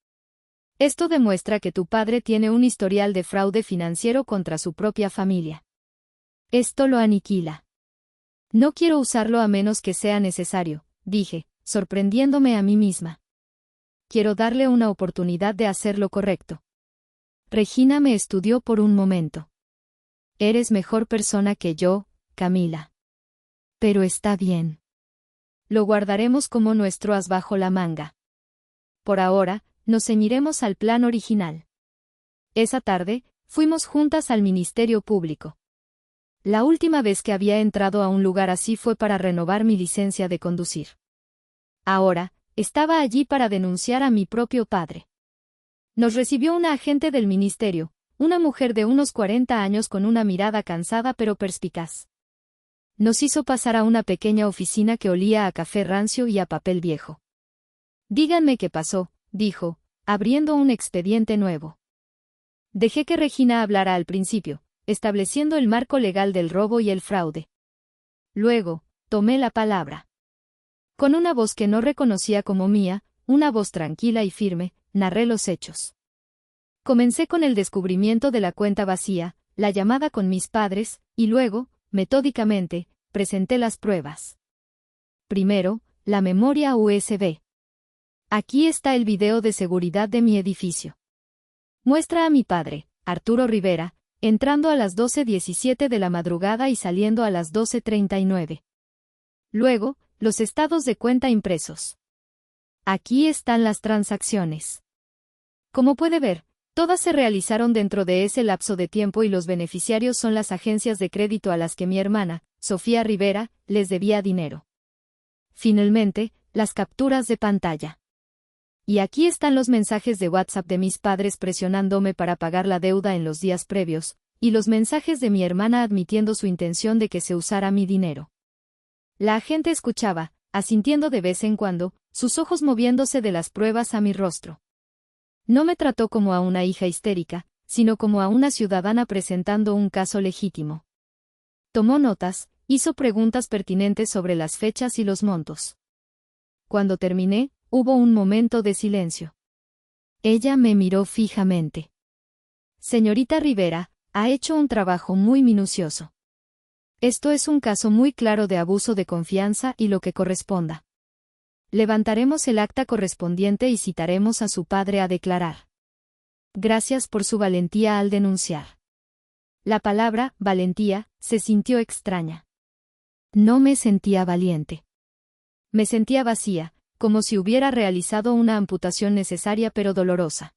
Esto demuestra que tu padre tiene un historial de fraude financiero contra su propia familia. Esto lo aniquila. No quiero usarlo a menos que sea necesario, dije, sorprendiéndome a mí misma. Quiero darle una oportunidad de hacer lo correcto. Regina me estudió por un momento. Eres mejor persona que yo, Camila. Pero está bien. Lo guardaremos como nuestro as bajo la manga. Por ahora, nos ceñiremos al plan original. Esa tarde, fuimos juntas al Ministerio Público. La última vez que había entrado a un lugar así fue para renovar mi licencia de conducir. Ahora, estaba allí para denunciar a mi propio padre. Nos recibió una agente del ministerio, una mujer de unos 40 años con una mirada cansada pero perspicaz. Nos hizo pasar a una pequeña oficina que olía a café rancio y a papel viejo. Díganme qué pasó, dijo, abriendo un expediente nuevo. Dejé que Regina hablara al principio, estableciendo el marco legal del robo y el fraude. Luego, tomé la palabra. Con una voz que no reconocía como mía, una voz tranquila y firme, narré los hechos. Comencé con el descubrimiento de la cuenta vacía, la llamada con mis padres, y luego, metódicamente, presenté las pruebas. Primero, la memoria USB. Aquí está el video de seguridad de mi edificio. Muestra a mi padre, Arturo Rivera, entrando a las 12:17 de la madrugada y saliendo a las 12:39. Luego, los estados de cuenta impresos. Aquí están las transacciones. Como puede ver, todas se realizaron dentro de ese lapso de tiempo y los beneficiarios son las agencias de crédito a las que mi hermana, Sofía Rivera, les debía dinero. Finalmente, las capturas de pantalla. Y aquí están los mensajes de WhatsApp de mis padres presionándome para pagar la deuda en los días previos, y los mensajes de mi hermana admitiendo su intención de que se usara mi dinero. La agente escuchaba, asintiendo de vez en cuando, sus ojos moviéndose de las pruebas a mi rostro. No me trató como a una hija histérica, sino como a una ciudadana presentando un caso legítimo. Tomó notas, hizo preguntas pertinentes sobre las fechas y los montos. Cuando terminé, hubo un momento de silencio. Ella me miró fijamente. Señorita Rivera, ha hecho un trabajo muy minucioso. Esto es un caso muy claro de abuso de confianza y lo que corresponda. Levantaremos el acta correspondiente y citaremos a su padre a declarar. Gracias por su valentía al denunciar. La palabra, valentía, se sintió extraña. No me sentía valiente. Me sentía vacía, como si hubiera realizado una amputación necesaria pero dolorosa.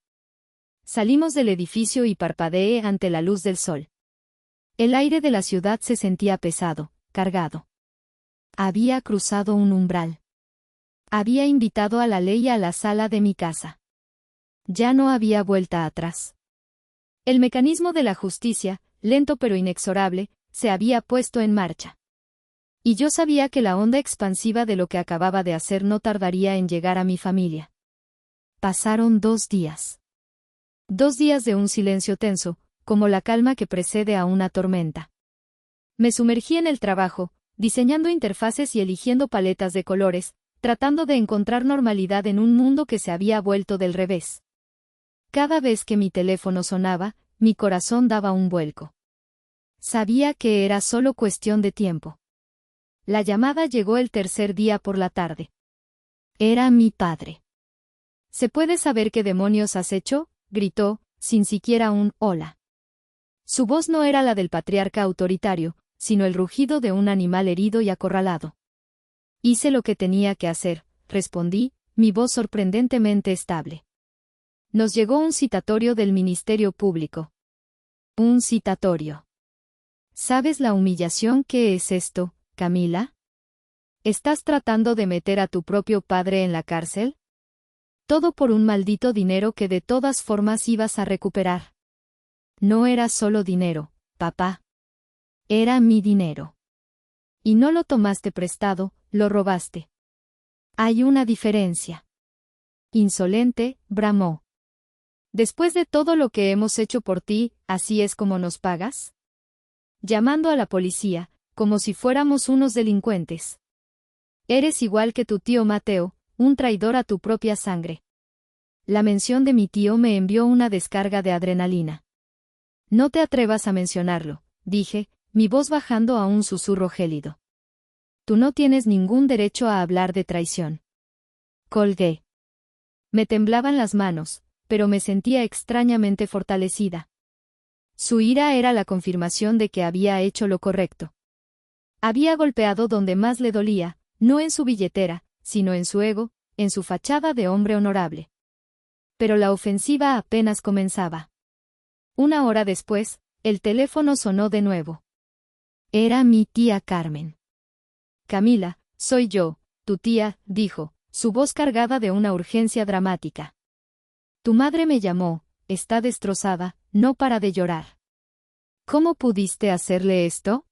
Salimos del edificio y parpadeé ante la luz del sol. El aire de la ciudad se sentía pesado, cargado. Había cruzado un umbral. Había invitado a la ley a la sala de mi casa. Ya no había vuelta atrás. El mecanismo de la justicia, lento pero inexorable, se había puesto en marcha. Y yo sabía que la onda expansiva de lo que acababa de hacer no tardaría en llegar a mi familia. Pasaron 2 días. 2 días de un silencio tenso, como la calma que precede a una tormenta. Me sumergí en el trabajo, diseñando interfaces y eligiendo paletas de colores, tratando de encontrar normalidad en un mundo que se había vuelto del revés. Cada vez que mi teléfono sonaba, mi corazón daba un vuelco. Sabía que era solo cuestión de tiempo. La llamada llegó el tercer día por la tarde. Era mi padre. ¿Se puede saber qué demonios has hecho?, gritó, sin siquiera un hola. Su voz no era la del patriarca autoritario, sino el rugido de un animal herido y acorralado. Hice lo que tenía que hacer, respondí, mi voz sorprendentemente estable. Nos llegó un citatorio del Ministerio Público. Un citatorio. ¿Sabes la humillación que es esto, Camila? ¿Estás tratando de meter a tu propio padre en la cárcel? Todo por un maldito dinero que de todas formas ibas a recuperar. No era solo dinero, papá. Era mi dinero. Y no lo tomaste prestado, lo robaste. Hay una diferencia. Insolente, bramó. Después de todo lo que hemos hecho por ti, ¿así es como nos pagas? Llamando a la policía, como si fuéramos unos delincuentes. Eres igual que tu tío Mateo, un traidor a tu propia sangre. La mención de mi tío me envió una descarga de adrenalina. No te atrevas a mencionarlo, dije, mi voz bajando a un susurro gélido. Tú no tienes ningún derecho a hablar de traición. Colgué. Me temblaban las manos, pero me sentía extrañamente fortalecida. Su ira era la confirmación de que había hecho lo correcto. Había golpeado donde más le dolía, no en su billetera, sino en su ego, en su fachada de hombre honorable. Pero la ofensiva apenas comenzaba. Una hora después, el teléfono sonó de nuevo. Era mi tía Carmen. Camila, soy yo, tu tía, dijo, su voz cargada de una urgencia dramática. Tu madre me llamó, está destrozada, no para de llorar. ¿Cómo pudiste hacerle esto?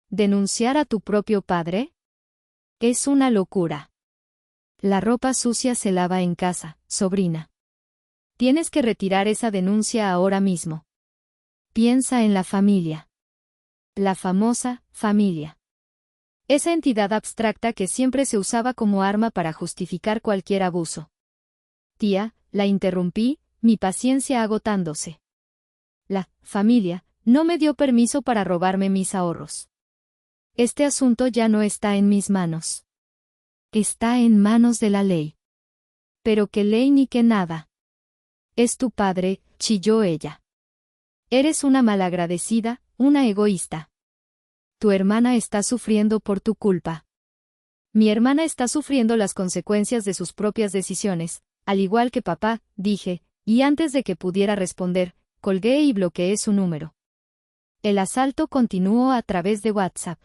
¿Denunciar a tu propio padre? Es una locura. La ropa sucia se lava en casa, sobrina. Tienes que retirar esa denuncia ahora mismo. Piensa en la familia. La famosa familia. Esa entidad abstracta que siempre se usaba como arma para justificar cualquier abuso. Tía, la interrumpí, mi paciencia agotándose. La familia no me dio permiso para robarme mis ahorros. Este asunto ya no está en mis manos. Está en manos de la ley. Pero qué ley ni qué nada. Es tu padre, chilló ella. Eres una malagradecida, una egoísta. Tu hermana está sufriendo por tu culpa. Mi hermana está sufriendo las consecuencias de sus propias decisiones, al igual que papá, dije, y antes de que pudiera responder, colgué y bloqueé su número. El asalto continuó a través de WhatsApp.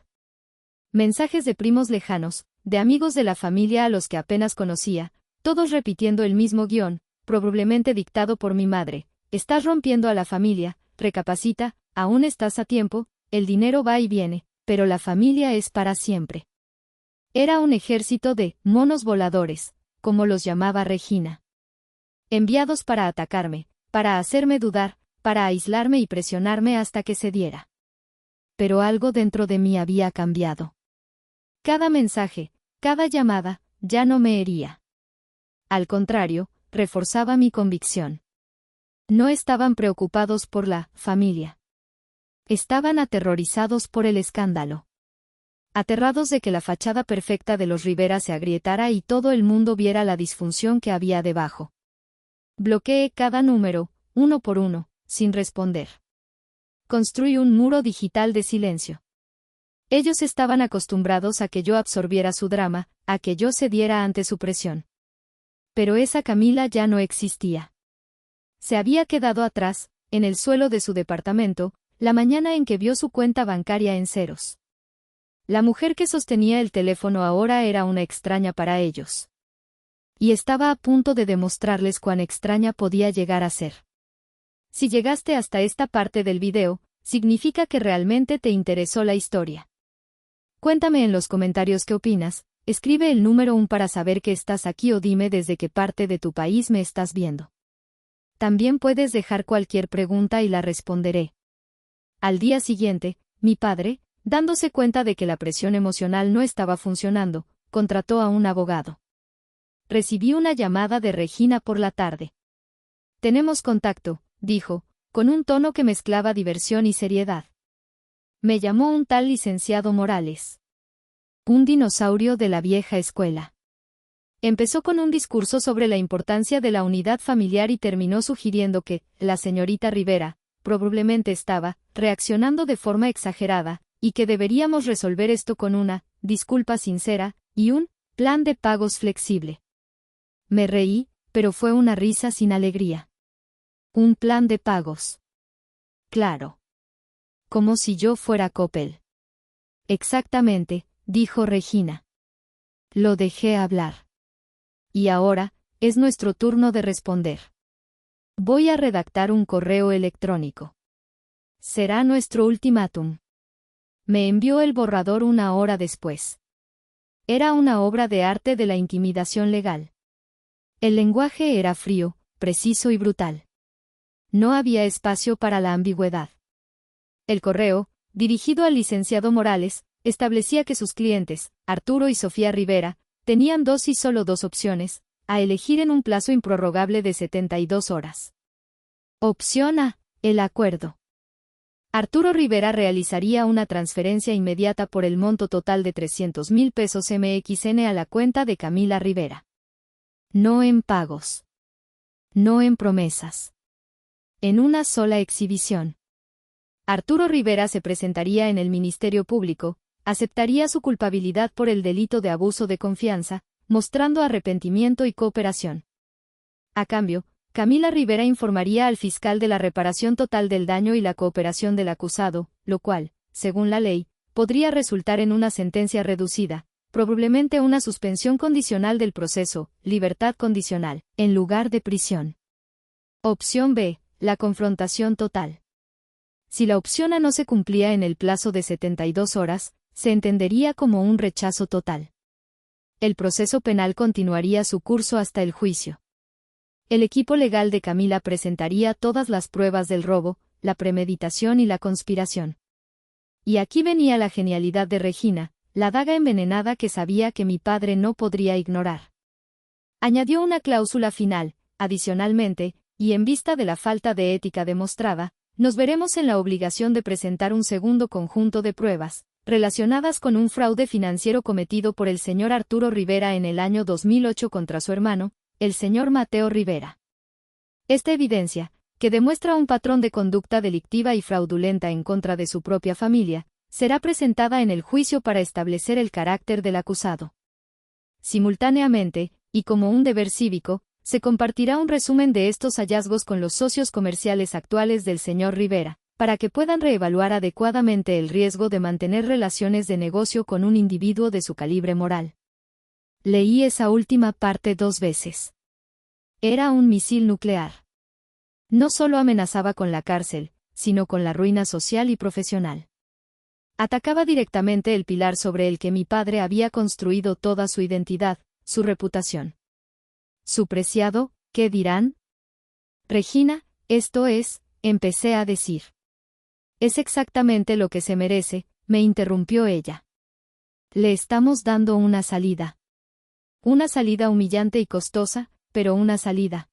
Mensajes de primos lejanos, de amigos de la familia a los que apenas conocía, todos repitiendo el mismo guión, probablemente dictado por mi madre. Estás rompiendo a la familia, recapacita, aún estás a tiempo, el dinero va y viene, pero la familia es para siempre. Era un ejército de monos voladores, como los llamaba Regina. Enviados para atacarme, para hacerme dudar, para aislarme y presionarme hasta que cediera. Pero algo dentro de mí había cambiado. Cada mensaje, cada llamada, ya no me hería. Al contrario, reforzaba mi convicción. No estaban preocupados por la familia. Estaban aterrorizados por el escándalo. Aterrados de que la fachada perfecta de los Rivera se agrietara y todo el mundo viera la disfunción que había debajo. Bloqueé cada número, uno por uno, sin responder. Construí un muro digital de silencio. Ellos estaban acostumbrados a que yo absorbiera su drama, a que yo cediera ante su presión. Pero esa Camila ya no existía. Se había quedado atrás, en el suelo de su departamento, la mañana en que vio su cuenta bancaria en ceros. La mujer que sostenía el teléfono ahora era una extraña para ellos. Y estaba a punto de demostrarles cuán extraña podía llegar a ser. Si llegaste hasta esta parte del video, significa que realmente te interesó la historia. Cuéntame en los comentarios qué opinas, escribe el número 1 para saber que estás aquí o dime desde qué parte de tu país me estás viendo. También puedes dejar cualquier pregunta y la responderé. Al día siguiente, mi padre, dándose cuenta de que la presión emocional no estaba funcionando, contrató a un abogado. Recibí una llamada de Regina por la tarde. Tenemos contacto, dijo, con un tono que mezclaba diversión y seriedad. Me llamó un tal licenciado Morales. Un dinosaurio de la vieja escuela. Empezó con un discurso sobre la importancia de la unidad familiar y terminó sugiriendo que la señorita Rivera probablemente estaba reaccionando de forma exagerada, y que deberíamos resolver esto con una disculpa sincera y un plan de pagos flexible. Me reí, pero fue una risa sin alegría. Un plan de pagos. Claro. Como si yo fuera Coppel. Exactamente, dijo Regina. Lo dejé hablar. Y ahora, es nuestro turno de responder. Voy a redactar un correo electrónico. Será nuestro ultimátum. Me envió el borrador una hora después. Era una obra de arte de la intimidación legal. El lenguaje era frío, preciso y brutal. No había espacio para la ambigüedad. El correo, dirigido al licenciado Morales, establecía que sus clientes, Arturo y Sofía Rivera, tenían dos y solo dos opciones, a elegir en un plazo improrrogable de 72 horas. Opción A, el acuerdo. Arturo Rivera realizaría una transferencia inmediata por el monto total de 300,000 pesos MXN a la cuenta de Camila Rivera. No en pagos. No en promesas. En una sola exhibición. Arturo Rivera se presentaría en el Ministerio Público, aceptaría su culpabilidad por el delito de abuso de confianza, mostrando arrepentimiento y cooperación. A cambio, Camila Rivera informaría al fiscal de la reparación total del daño y la cooperación del acusado, lo cual, según la ley, podría resultar en una sentencia reducida, probablemente una suspensión condicional del proceso, libertad condicional, en lugar de prisión. Opción B, la confrontación total. Si la opción A no se cumplía en el plazo de 72 horas, se entendería como un rechazo total. El proceso penal continuaría su curso hasta el juicio. El equipo legal de Camila presentaría todas las pruebas del robo, la premeditación y la conspiración. Y aquí venía la genialidad de Regina, la daga envenenada que sabía que mi padre no podría ignorar. Añadió una cláusula final, adicionalmente, y en vista de la falta de ética demostrada, nos veremos en la obligación de presentar un segundo conjunto de pruebas, relacionadas con un fraude financiero cometido por el señor Arturo Rivera en el año 2008 contra su hermano, el señor Mateo Rivera. Esta evidencia, que demuestra un patrón de conducta delictiva y fraudulenta en contra de su propia familia, será presentada en el juicio para establecer el carácter del acusado. Simultáneamente, y como un deber cívico, se compartirá un resumen de estos hallazgos con los socios comerciales actuales del señor Rivera, para que puedan reevaluar adecuadamente el riesgo de mantener relaciones de negocio con un individuo de su calibre moral. Leí esa última parte 2 veces. Era un misil nuclear. No solo amenazaba con la cárcel, sino con la ruina social y profesional. Atacaba directamente el pilar sobre el que mi padre había construido toda su identidad, su reputación. Su preciado, ¿qué dirán? Regina, esto es, empecé a decir. Es exactamente lo que se merece, me interrumpió ella. Le estamos dando una salida. Una salida humillante y costosa, pero una salida.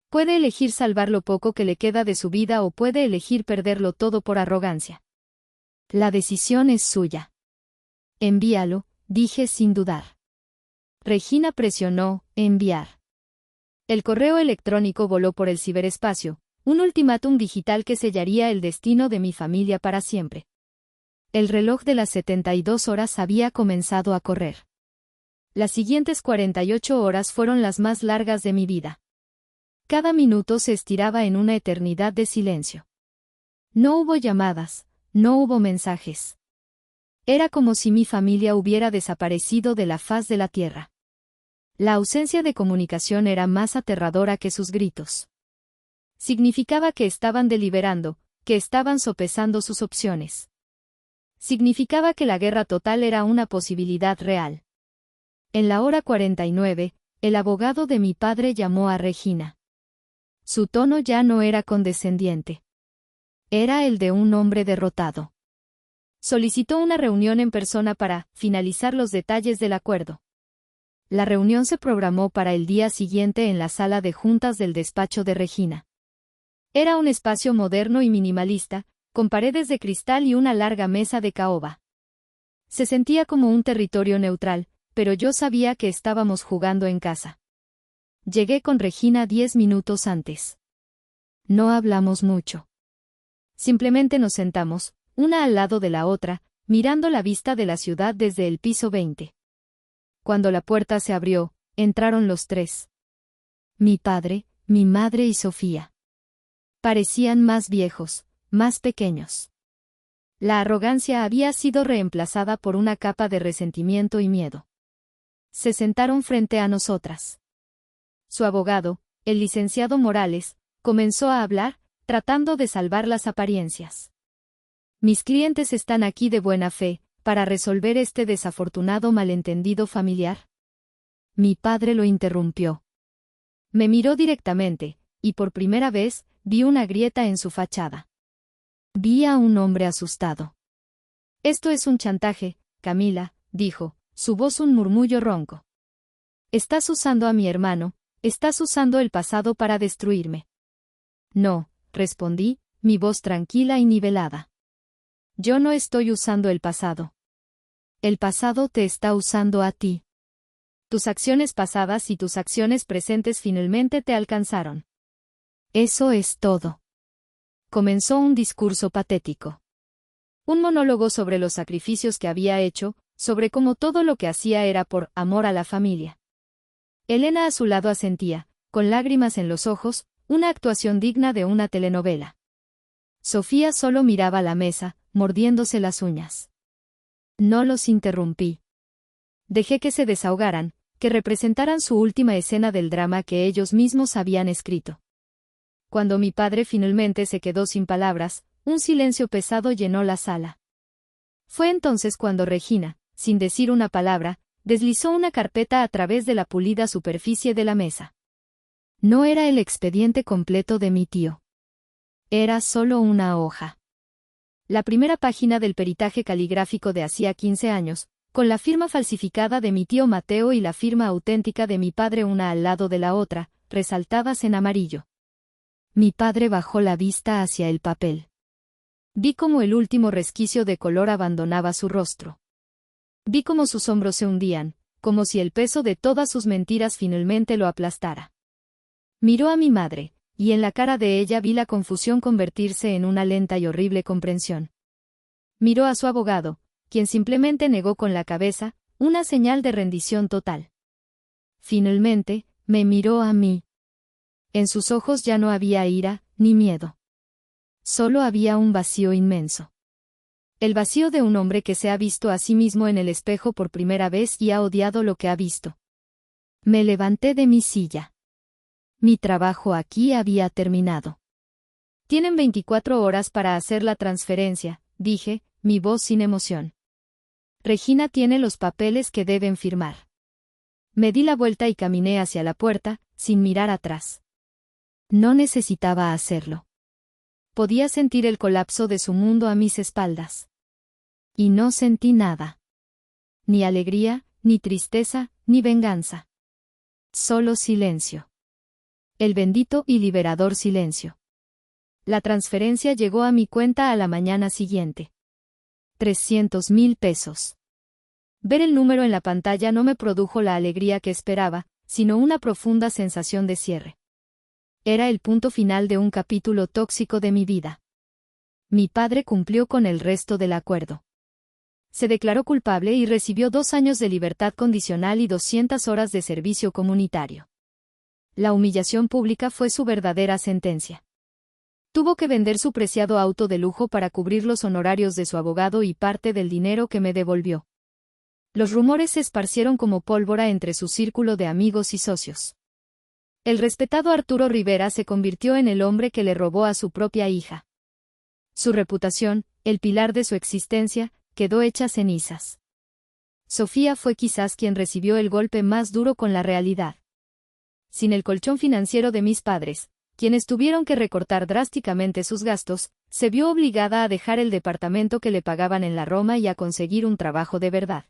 Puede elegir salvar lo poco que le queda de su vida o puede elegir perderlo todo por arrogancia. La decisión es suya. Envíalo, dije sin dudar. Regina presionó, enviar. El correo electrónico voló por el ciberespacio, un ultimátum digital que sellaría el destino de mi familia para siempre. El reloj de las 72 horas había comenzado a correr. Las siguientes 48 horas fueron las más largas de mi vida. Cada minuto se estiraba en una eternidad de silencio. No hubo llamadas, no hubo mensajes. Era como si mi familia hubiera desaparecido de la faz de la tierra. La ausencia de comunicación era más aterradora que sus gritos. Significaba que estaban deliberando, que estaban sopesando sus opciones. Significaba que la guerra total era una posibilidad real. En la hora 49, el abogado de mi padre llamó a Regina. Su tono ya no era condescendiente. Era el de un hombre derrotado. Solicitó una reunión en persona para finalizar los detalles del acuerdo. La reunión se programó para el día siguiente en la sala de juntas del despacho de Regina. Era un espacio moderno y minimalista, con paredes de cristal y una larga mesa de caoba. Se sentía como un territorio neutral, pero yo sabía que estábamos jugando en casa. Llegué con Regina 10 minutos antes. No hablamos mucho. Simplemente nos sentamos, una al lado de la otra, mirando la vista de la ciudad desde el piso 20. Cuando la puerta se abrió, entraron los tres. Mi padre, mi madre y Sofía. Parecían más viejos, más pequeños. La arrogancia había sido reemplazada por una capa de resentimiento y miedo. Se sentaron frente a nosotras. Su abogado, el licenciado Morales, comenzó a hablar, tratando de salvar las apariencias. Mis clientes están aquí de buena fe, para resolver este desafortunado malentendido familiar. Mi padre lo interrumpió. Me miró directamente, y por primera vez, vi una grieta en su fachada. Vi a un hombre asustado. Esto es un chantaje, Camila, dijo, su voz un murmullo ronco. Estás usando a mi hermano, estás usando el pasado para destruirme. No, respondí, mi voz tranquila y nivelada. Yo no estoy usando el pasado. El pasado te está usando a ti. Tus acciones pasadas y tus acciones presentes finalmente te alcanzaron. Eso es todo. Comenzó un discurso patético. Un monólogo sobre los sacrificios que había hecho, sobre cómo todo lo que hacía era por amor a la familia. Elena a su lado asentía, con lágrimas en los ojos, una actuación digna de una telenovela. Sofía solo miraba la mesa, mordiéndose las uñas. No los interrumpí. Dejé que se desahogaran, que representaran su última escena del drama que ellos mismos habían escrito. Cuando mi padre finalmente se quedó sin palabras, un silencio pesado llenó la sala. Fue entonces cuando Regina, sin decir una palabra, deslizó una carpeta a través de la pulida superficie de la mesa. No era el expediente completo de mi tío. Era solo una hoja. La primera página del peritaje caligráfico de hacía 15 años, con la firma falsificada de mi tío Mateo y la firma auténtica de mi padre una al lado de la otra, resaltadas en amarillo. Mi padre bajó la vista hacia el papel. Vi cómo el último resquicio de color abandonaba su rostro. Vi cómo sus hombros se hundían, como si el peso de todas sus mentiras finalmente lo aplastara. Miró a mi madre, y en la cara de ella vi la confusión convertirse en una lenta y horrible comprensión. Miró a su abogado, quien simplemente negó con la cabeza, una señal de rendición total. Finalmente, me miró a mí. En sus ojos ya no había ira, ni miedo. Solo había un vacío inmenso. El vacío de un hombre que se ha visto a sí mismo en el espejo por primera vez y ha odiado lo que ha visto. Me levanté de mi silla. Mi trabajo aquí había terminado. Tienen 24 horas para hacer la transferencia, dije, mi voz sin emoción. Regina tiene los papeles que deben firmar. Me di la vuelta y caminé hacia la puerta, sin mirar atrás. No necesitaba hacerlo. Podía sentir el colapso de su mundo a mis espaldas. Y no sentí nada. Ni alegría, ni tristeza, ni venganza. Solo silencio. El bendito y liberador silencio. La transferencia llegó a mi cuenta a la mañana siguiente. 300,000 pesos. Ver el número en la pantalla no me produjo la alegría que esperaba, sino una profunda sensación de cierre. Era el punto final de un capítulo tóxico de mi vida. Mi padre cumplió con el resto del acuerdo. Se declaró culpable y recibió 2 años de libertad condicional y 200 horas de servicio comunitario. La humillación pública fue su verdadera sentencia. Tuvo que vender su preciado auto de lujo para cubrir los honorarios de su abogado y parte del dinero que me devolvió. Los rumores se esparcieron como pólvora entre su círculo de amigos y socios. El respetado Arturo Rivera se convirtió en el hombre que le robó a su propia hija. Su reputación, el pilar de su existencia, quedó hecha cenizas. Sofía fue quizás quien recibió el golpe más duro con la realidad. Sin el colchón financiero de mis padres, quienes tuvieron que recortar drásticamente sus gastos, se vio obligada a dejar el departamento que le pagaban en la Roma y a conseguir un trabajo de verdad.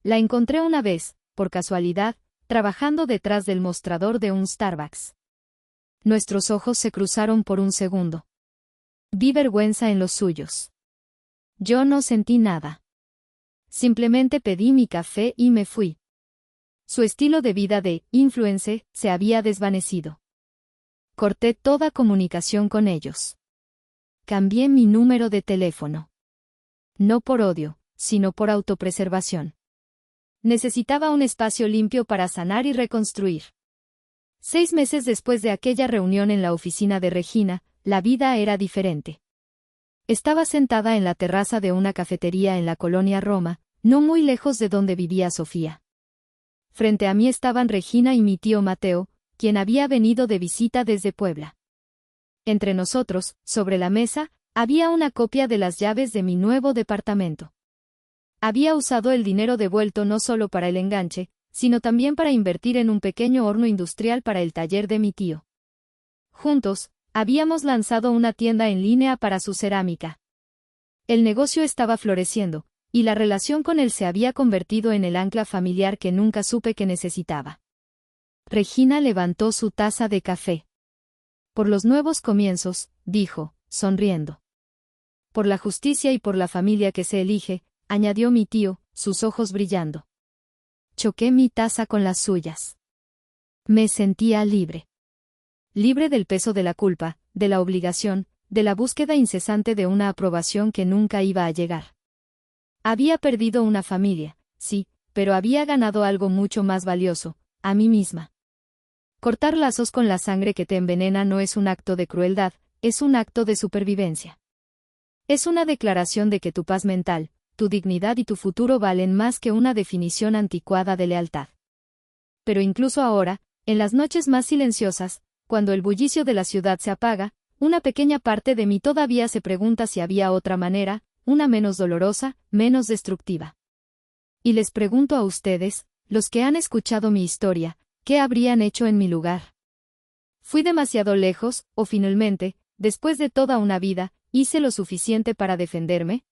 La encontré una vez, por casualidad, trabajando detrás del mostrador de un Starbucks. Nuestros ojos se cruzaron por un segundo. Vi vergüenza en los suyos. Yo no sentí nada. Simplemente pedí mi café y me fui. Su estilo de vida de influencer se había desvanecido. Corté toda comunicación con ellos. Cambié mi número de teléfono. No por odio, sino por autopreservación. Necesitaba un espacio limpio para sanar y reconstruir. 6 meses después de aquella reunión en la oficina de Regina, la vida era diferente. Estaba sentada en la terraza de una cafetería en la colonia Roma, no muy lejos de donde vivía Sofía. Frente a mí estaban Regina y mi tío Mateo, quien había venido de visita desde Puebla. Entre nosotros, sobre la mesa, había una copia de las llaves de mi nuevo departamento. Había usado el dinero devuelto no solo para el enganche, sino también para invertir en un pequeño horno industrial para el taller de mi tío. Juntos, habíamos lanzado una tienda en línea para su cerámica. El negocio estaba floreciendo, y la relación con él se había convertido en el ancla familiar que nunca supe que necesitaba. Regina levantó su taza de café. Por los nuevos comienzos, dijo, sonriendo. Por la justicia y por la familia que se elige, añadió mi tío, sus ojos brillando. Choqué mi taza con las suyas. Me sentía libre. Libre del peso de la culpa, de la obligación, de la búsqueda incesante de una aprobación que nunca iba a llegar. Había perdido una familia, sí, pero había ganado algo mucho más valioso, a mí misma. Cortar lazos con la sangre que te envenena no es un acto de crueldad, es un acto de supervivencia. Es una declaración de que tu paz mental, tu dignidad y tu futuro valen más que una definición anticuada de lealtad. Pero incluso ahora, en las noches más silenciosas, cuando el bullicio de la ciudad se apaga, una pequeña parte de mí todavía se pregunta si había otra manera, una menos dolorosa, menos destructiva. Y les pregunto a ustedes, los que han escuchado mi historia, ¿qué habrían hecho en mi lugar? ¿Fui demasiado lejos, o finalmente, después de toda una vida, hice lo suficiente para defenderme?